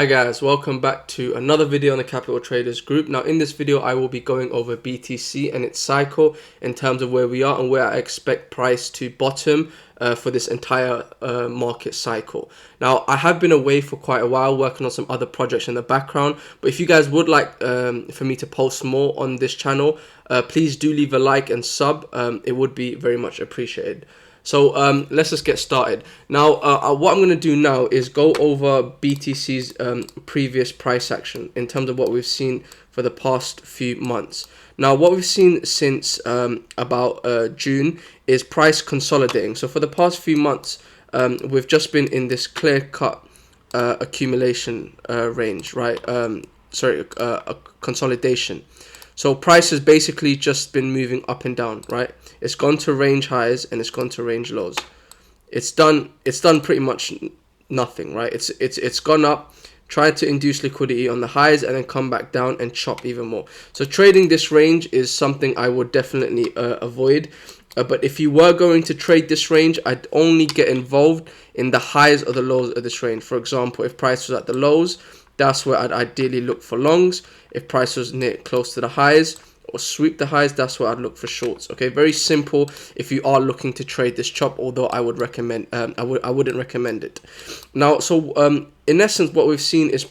Hi guys, welcome back to another video on the Capital Traders Group. Now in this video I will be going over BTC and its cycle in terms of where we are and where I expect price to bottom for this entire market cycle. Now I have been away for quite a while working on some other projects in the background, but if you guys would like for me to post more on this channel, please do leave a like and sub. It would be very much appreciated. So let's just get started. Now, what I'm going to do now is go over BTC's previous price action in terms of what we've seen for the past few months. Now, what we've seen since about June is price consolidating. So for the past few months, we've just been in this clear-cut accumulation range, right? A consolidation. So price has basically just been moving up and down, right? It's gone to range highs and it's gone to range lows. It's done pretty much nothing, right? It's gone up, tried to induce liquidity on the highs and then come back down and chop even more. So trading this range is something I would definitely avoid. But if you were going to trade this range, I'd only get involved in the highs or the lows of this range. For example, if price was at the lows, that's where I'd ideally look for longs. If price was near close to the highs or sweep the highs, that's where I'd look for shorts. Okay, very simple if you are looking to trade this chop, although I would recommend I wouldn't recommend it. Now, so in essence what we've seen is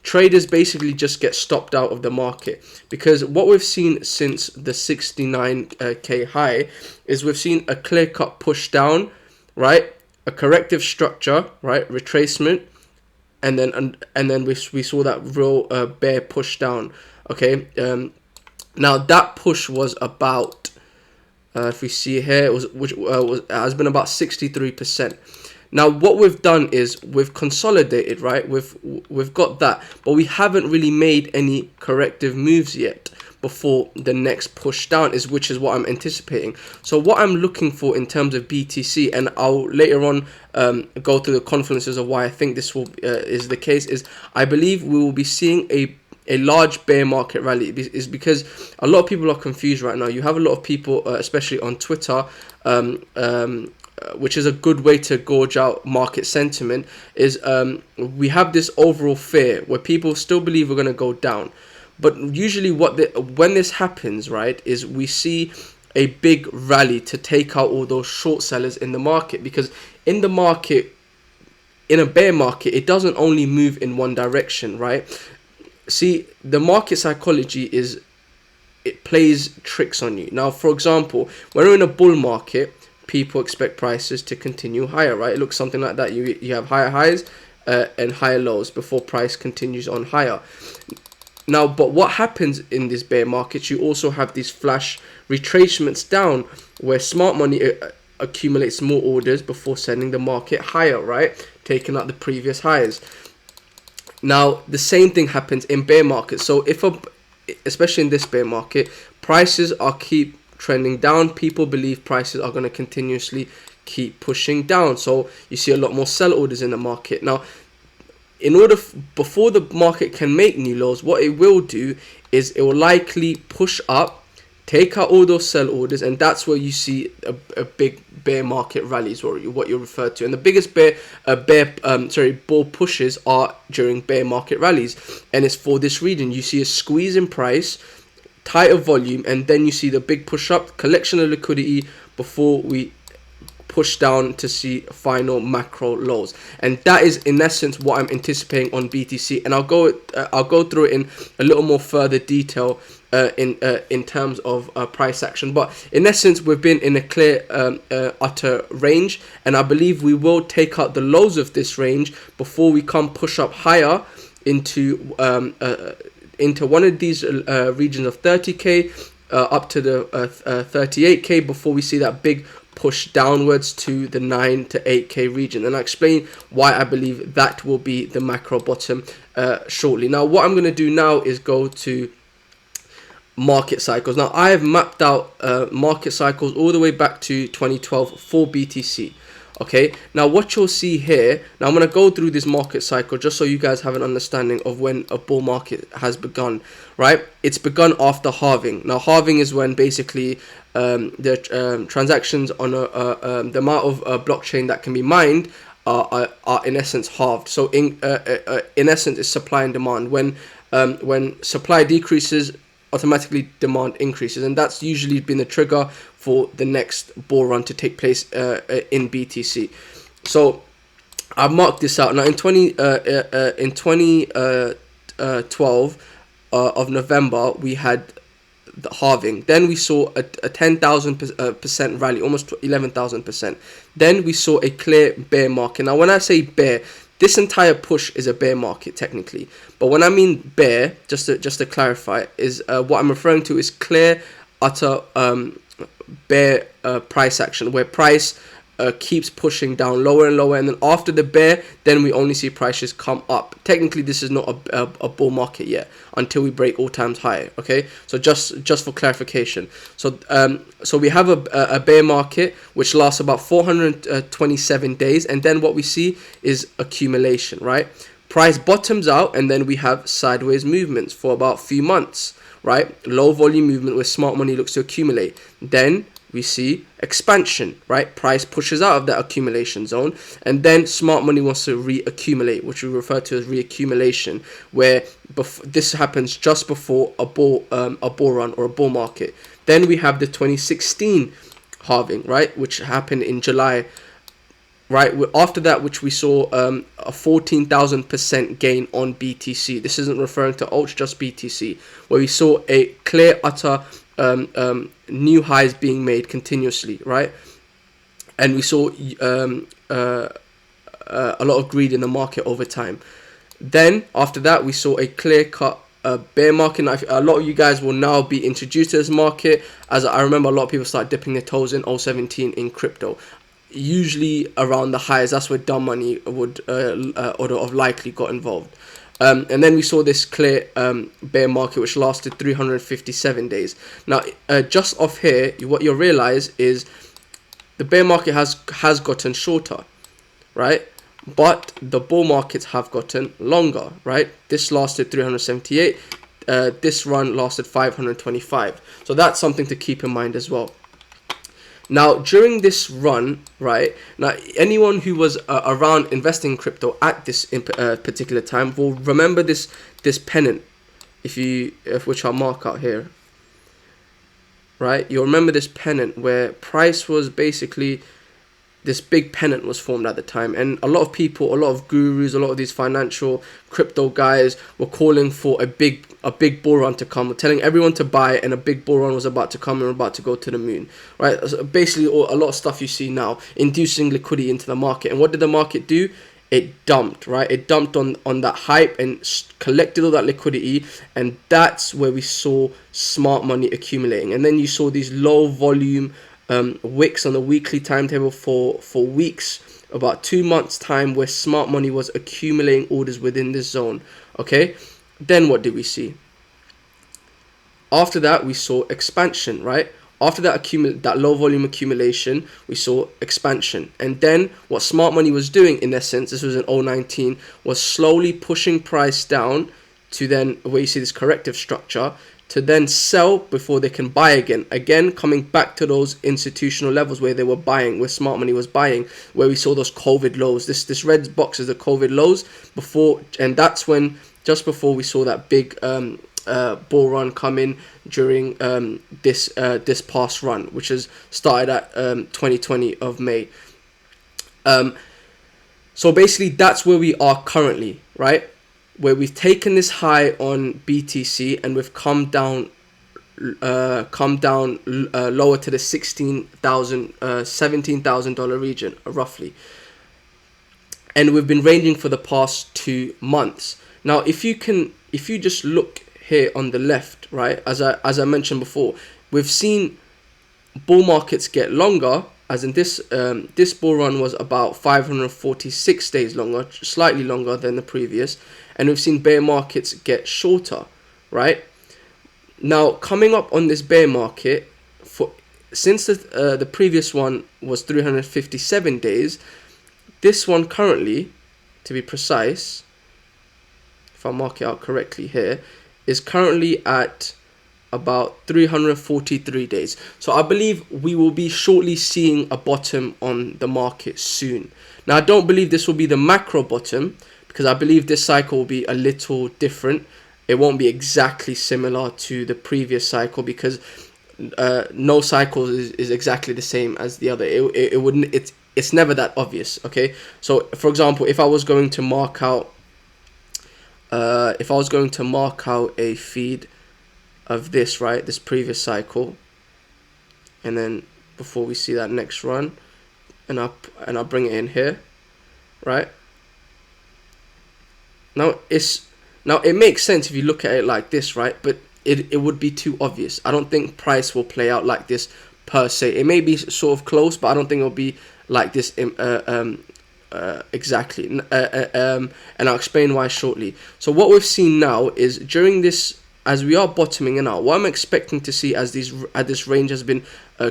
traders basically just get stopped out of the market, because what we've seen since the 69k high is we've seen a clear-cut push down, right? A corrective structure, right? Retracement. And then we saw that real bear push down. Okay, now that push was about if we see here, it was has been about 63%. Now what we've done is we've consolidated, right? We've got that, but we haven't really made any corrective moves yet before the next push down which is what I'm anticipating. So what I'm looking for in terms of BTC, and I'll later on go through the confluences of why I think this will is the case, is I believe we will be seeing a large bear market rally. Is because a lot of people are confused right now. You have a lot of people, especially on Twitter, which is a good way to gauge out market sentiment, is we have this overall fear where people still believe we're going to go down. But usually when this happens, right, is we see a big rally to take out all those short sellers in the market, because in the market, in a bear market, it doesn't only move in one direction, right? See, the market psychology it plays tricks on you. Now, for example, when we're in a bull market, people expect prices to continue higher, right? It looks something like that. You have higher highs and higher lows before price continues on higher. Now, but what happens in this bear market, you also have these flash retracements down where smart money accumulates more orders before sending the market higher, right? Taking out the previous highs. Now, the same thing happens in bear markets. So especially in this bear market, prices keep trending down. People believe prices are going to continuously keep pushing down. So you see a lot more sell orders in the market. Now, before the market can make new lows, what it will do is it will likely push up, take out all those sell orders, and that's where you see a big bear market rallies, or what you refer to. And the biggest bull pushes are during bear market rallies, and it's for this reason. You see a squeeze in price, tighter volume, and then you see the big push up, collection of liquidity before we push down to see final macro lows. And that is in essence what I'm anticipating on BTC, and I'll go through it in a little more further detail in terms of price action. But in essence, we've been in a clear utter range, and I believe we will take out the lows of this range before we come push up higher into one of these regions of 30k up to the 38k before we see that big push downwards to the 9 to 8k region. And I'll explain why I believe that will be the macro bottom shortly. Now, what I'm going to do now is go to market cycles. Now, I have mapped out market cycles all the way back to 2012 for BTC. Okay, now what you'll see here, now I'm going to go through this market cycle just so you guys have an understanding of when a bull market has begun, right? It's begun after halving. Now, halving is when basically the transactions on the amount of blockchain that can be mined are in essence halved. So in essence, it's supply and demand. When supply decreases, automatically demand increases, and that's usually been the trigger for the next bull run to take place in BTC. So I've marked this out now. In 2012 of November, we had the halving. Then we saw a 10,000% rally, almost 11,000%. Then we saw a clear bear market. Now, when I say bear, this entire push is a bear market technically, but when I mean bear, just to clarify, is what I'm referring to is clear, utter bear price action, where price keeps pushing down lower and lower, and then after the bear, then we only see prices come up. Technically, this is not a bull market yet until we break all times high. Okay, so just for clarification, so we have a bear market which lasts about 427 days, and then what we see is accumulation, right? Price bottoms out, and then we have sideways movements for about a few months, right? Low volume movement where smart money looks to accumulate. Then we see expansion, right? Price pushes out of that accumulation zone, and then smart money wants to reaccumulate, which we refer to as reaccumulation, where this happens just before a bull run or a bull market. Then we have the 2016 halving, right, which happened in July, right? After that, which we saw a 14,000% gain on BTC. This isn't referring to alt, just BTC, where we saw a clear, utter new highs being made continuously, right? And we saw a lot of greed in the market over time. Then after that, we saw a clear-cut bear market. Now, a lot of you guys will now be introduced to this market, as I remember a lot of people start dipping their toes in 2017 in crypto, usually around the highs. That's where dumb money would have likely got involved. And then we saw this clear bear market which lasted 357 days. Now, just off here, what you'll realize is the bear market has gotten shorter, right? But the bull markets have gotten longer, right? This lasted 378. This run lasted 525. So that's something to keep in mind as well. Now, during this run, right, now anyone who was around investing in crypto at this particular time will remember this pennant, which I'll mark out here, right? You'll remember this pennant where price was basically, this big pennant was formed at the time, and a lot of people, a lot of gurus, a lot of these financial crypto guys were calling for a big bull run to come, telling everyone to buy, and a big bull run was about to come and we're about to go to the moon, right? So basically, a lot of stuff you see now, inducing liquidity into the market. And what did the market do? It dumped, right? It dumped on that hype and collected all that liquidity, and that's where we saw smart money accumulating. And then you saw these low volume wicks on the weekly timetable for weeks, about 2 months time, where smart money was accumulating orders within this zone. Okay, then what did we see? After that, we saw expansion, right? After that low volume accumulation, we saw expansion. And then what smart money was doing, in essence, this was in 2019, was slowly pushing price down to then, where you see this corrective structure, to then sell before they can buy again coming back to those institutional levels where they were buying, where smart money was buying, where we saw those COVID lows. This red box is the COVID lows before, and that's when, just before we saw that big bull run come in during this past run, which has started at 2020 of May. So basically that's where we are currently, right? Where we've taken this high on BTC and we've come down lower to the $17,000 region, roughly, and we've been ranging for the past 2 months. Now, if you just look here on the left, right, as I mentioned before, we've seen bull markets get longer, as in this bull run was about 546 days longer, slightly longer than the previous, and we've seen bear markets get shorter, right? Now, coming up on this bear market, since the previous one was 357 days, this one currently, to be precise, if I mark it out correctly here, is currently at about 343 days. So I believe we will be shortly seeing a bottom on the market soon. Now, I don't believe this will be the macro bottom, because I believe this cycle will be a little different. It won't be exactly similar to the previous cycle, because no cycle is exactly the same as the other. It wouldn't. It's never that obvious. Okay. So for example, if I was going to mark out a feed of this, right, this previous cycle, and then before we see that next run, and I'll bring it in here, right? Now it makes sense if you look at it like this, right? But it would be too obvious. I don't think price will play out like this per se. It may be sort of close, but I don't think it'll be like this exactly. And I'll explain why shortly. So what we've seen now is during this, as we are bottoming out, what I'm expecting to see as this range has been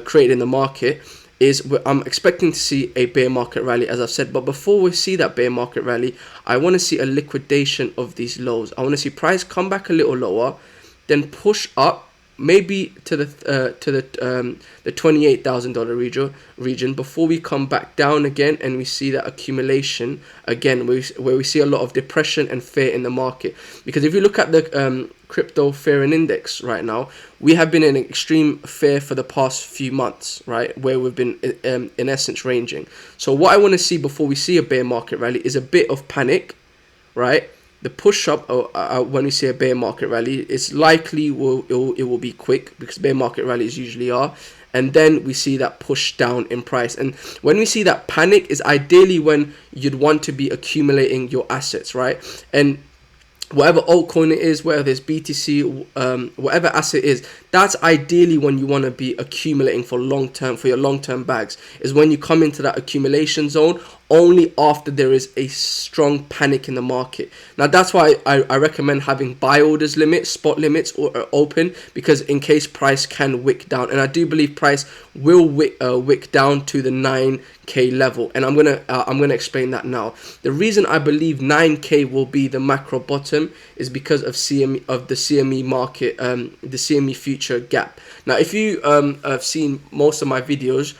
created in the market is I'm expecting to see a bear market rally, as I've said. But before we see that bear market rally, I want to see a liquidation of these lows. I want to see price come back a little lower, then push up maybe to the $28,000 region before we come back down again, and we see that accumulation again where we see a lot of depression and fear in the market. Because if you look at the crypto fear and index right now, we have been in extreme fear for the past few months, right, where we've been in essence ranging. So what I want to see before we see a bear market rally is a bit of panic, right? The push up when we see a bear market rally, it's likely it will be quick, because bear market rallies usually are, and then we see that push down in price. And when we see that panic is ideally when you'd want to be accumulating your assets, right? And whatever altcoin it is, whether it's BTC, whatever asset is, that's ideally when you want to be accumulating for your long-term bags, is when you come into that accumulation zone only after there is a strong panic in the market. Now that's why I recommend having buy orders limits, spot limits or open, because in case price can wick down, and I do believe price will wick down to the 9k level, and I'm gonna explain that now. The reason I believe 9k will be the macro bottom is because of the CME market, the CME future gap. Now if you have seen most of my videos,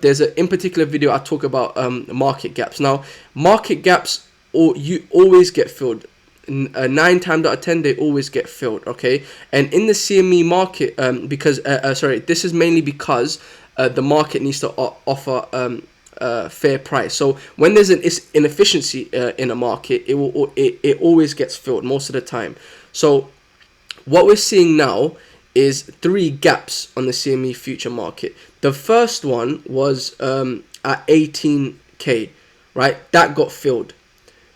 there's in particular video I talk about market gaps. Now market gaps you always get filled. 9 times out of 10 they always get filled, okay? And in the CME market, this is mainly because the market needs to offer fair price. So when there's an inefficiency in a market, it always gets filled most of the time. So what we're seeing now is 3 gaps on the CME future market. The first one was at 18k, right? That got filled,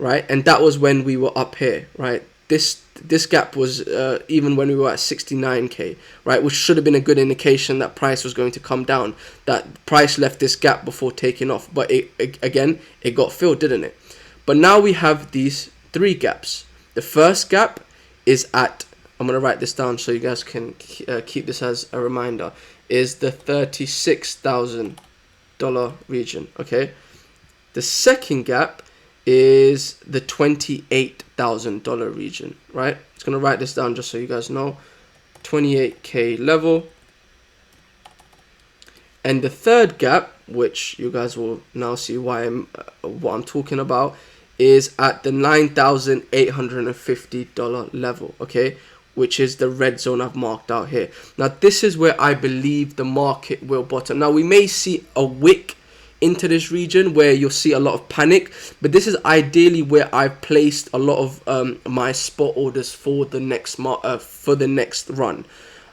right? And that was when we were up here, right? This gap was even when we were at 69k, right? Which should have been a good indication that price was going to come down. That price left this gap before taking off, but again it got filled, didn't it? But now we have these 3 gaps. The first gap is at, I'm going to write this down so you guys can keep this as a reminder, is the $36,000 region, okay? The second gap is the $28,000 region, right? It's going to write this down just so you guys know. 28k level. And the third gap, which you guys will now see why what I'm talking about, is at the $9,850 level, okay? Which is the red zone I've marked out here. Now this is where I believe the market will bottom. Now we may see a wick into this region where you'll see a lot of panic, but this is ideally where I've placed a lot of my spot orders for the next run,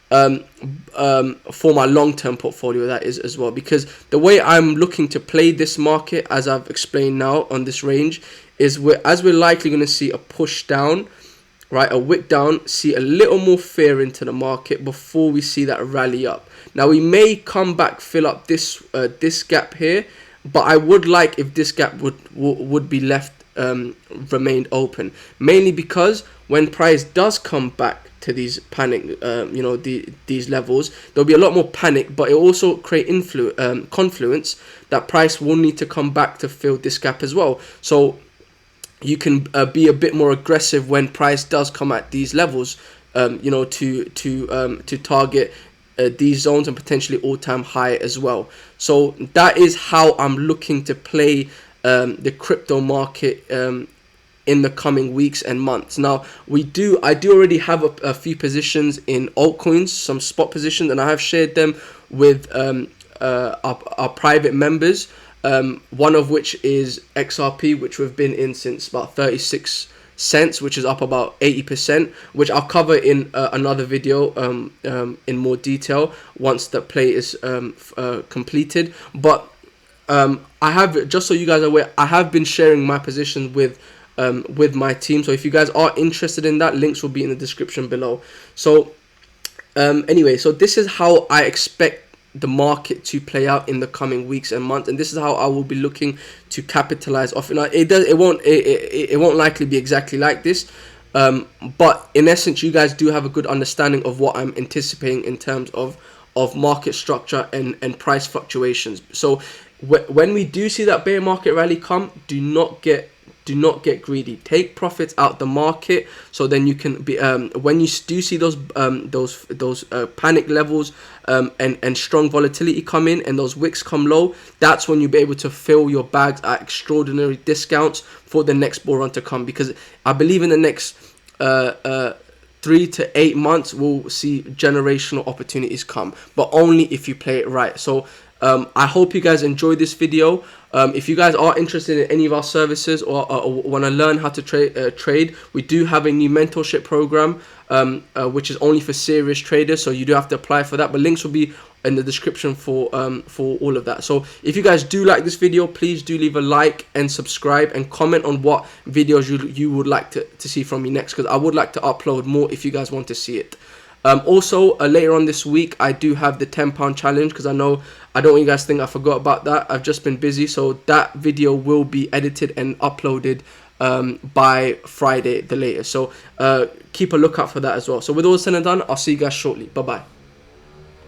for my long-term portfolio, that is, as well. Because the way I'm looking to play this market, as I've explained now on this range, is as we're likely going to see a push down, right, a wick down, see a little more fear into the market before we see that rally up. Now we may come back, fill up this gap here, but I would like if this gap would be left remained open, mainly because when price does come back to these panic, these levels, there'll be a lot more panic, but it also create confluence that price will need to come back to fill this gap as well. So you can be a bit more aggressive when price does come at these levels, you know, to target these zones and potentially all-time high as well. So that is how I'm looking to play the crypto market in the coming weeks and months. Now I do already have a few positions in altcoins, some spot positions, and I have shared them with our private members. One of which is XRP, which we've been in since about 36 cents, which is up about 80%, which I'll cover in another video in more detail once the play is completed. But I have, just so you guys are aware, I have been sharing my positions with my team. So if you guys are interested in that, links will be in the description below. So anyway, so this is how I expect the market to play out in the coming weeks and months, and this is how I will be looking to capitalize off. Now, it won't likely be exactly like this, but in essence, you guys do have a good understanding of what I'm anticipating in terms of market structure and price fluctuations. So when we do see that bear market rally come, do not get greedy. Take profits out the market, so then you can be when you do see those panic levels and strong volatility come in and those wicks come low, that's when you'll be able to fill your bags at extraordinary discounts for the next bull run to come. Because I believe in the next 3 to 8 months we'll see generational opportunities come, but only if you play it right. So I hope you guys enjoyed this video. If you guys are interested in any of our services or want to learn how to trade, we do have a new mentorship program which is only for serious traders, so you do have to apply for that, but links will be in the description for all of that. So if you guys do like this video, please do leave a like and subscribe and comment on what videos you would like to see from me next, because I would like to upload more if you guys want to see it. Also, later on this week, I do have the £10 challenge, because I don't want you guys to think I forgot about that. I've just been busy, so that video will be edited and uploaded by Friday the latest. So keep a lookout for that as well. So with all said and done, I'll see you guys shortly. Bye bye.